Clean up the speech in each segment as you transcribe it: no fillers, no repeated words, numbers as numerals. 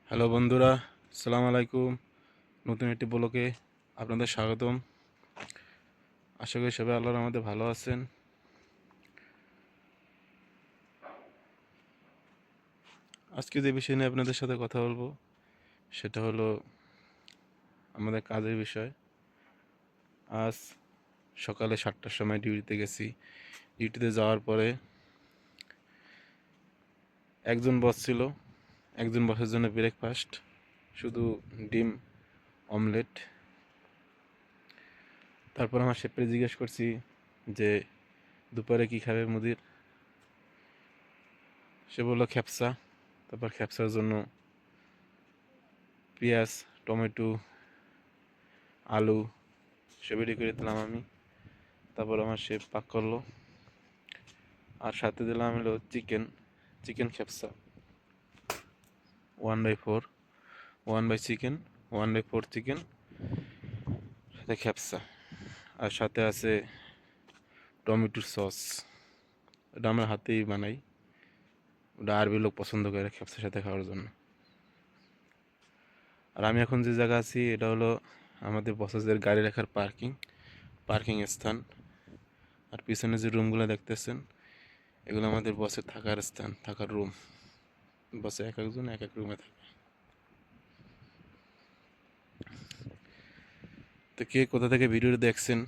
Hello বন্ধুরা, আসসালামু আলাইকুম। নতুন একটি ব্লগে আপনাদের স্বাগতম। আশা করি সবাই আল্লাহর রহমতে ভালো আছেন। আজকে যে বিষয় নিয়ে আপনাদের সাথে কথা বলবো সেটা হলো আমাদের কাজের বিষয়। আজ সকালে 7টার সময় ডিউটিতে গেছি। ডিউটিতে যাওয়ার পরে একজন বস ছিল। একজন বসের জন্য ব্রেকফাস্ট শুধু ডিম অমলেট। তারপর আমার শেফকে জিজ্ঞেস করছি যে দুপুরে কী খাবে মুদির। সে বললো খ্যাপসা। তারপর খ্যাপসার জন্য পেঁয়াজ, টমেটো, আলু সব রেডি করে দিলাম আমি। তারপর আমার শেফ পাক করলো। আর সাথে দিলাম হলো চিকেন খ্যাপসা 1/4, 1 চিকেন, 1/4 চিকেন, সাথে খ্যাপসা। আর সাথে আছে টমেটোর সস। এটা আমরা হাতেই বানাই। ওটা আরবি লোক পছন্দ করে খ্যাপসার সাথে খাওয়ার জন্য। আর আমি এখন যে জায়গা আছি এটা হলো আমাদের বসেসদের গাড়ি রাখার পার্কিং স্থান। আর পিছনে যে রুমগুলো দেখতেছেন এগুলো আমাদের বসের থাকার স্থান, থাকার রুম। বসে এক একজন এক এক রুমে থাকে। তো কে কোথা থেকে ভিডিওটি দেখছেন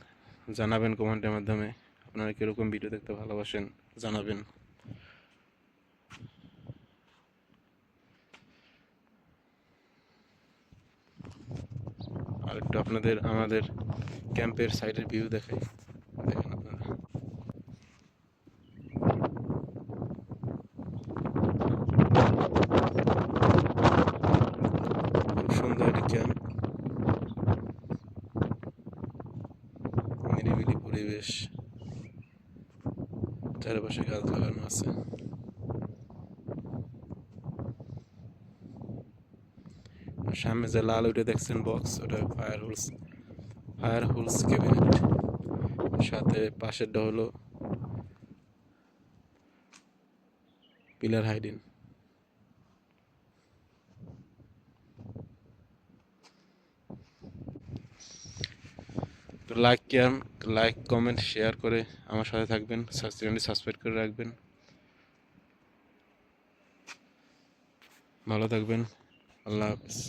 জানাবেন কমেন্টের মাধ্যমে। আপনারা কীরকম ভিডিও দেখতে ভালোবাসেন জানাবেন। আর একটু আপনাদের আমাদের ক্যাম্পের সাইডের ভিউ দেখাই, দেখেন আপনারা। খুব সুন্দর একটি ক্যাম্প, নিরিবিলি পরিবেশ, চারপাশে গাছ লাগানো আছে। সামনে যে লাল ওইটা দেখছেন বক্স, ওটা ফায়ার হোলস ক্যাবিনেট। সাথে পাশেরটা হলো পিলার হাইডিং। তো লাইক কমেন্ট শেয়ার করে আমার সাথে থাকবেন, চ্যানেলটি সাবস্ক্রাইব করে রাখবেন। ভালো থাকবেন। আল্লাহ হাফেজ।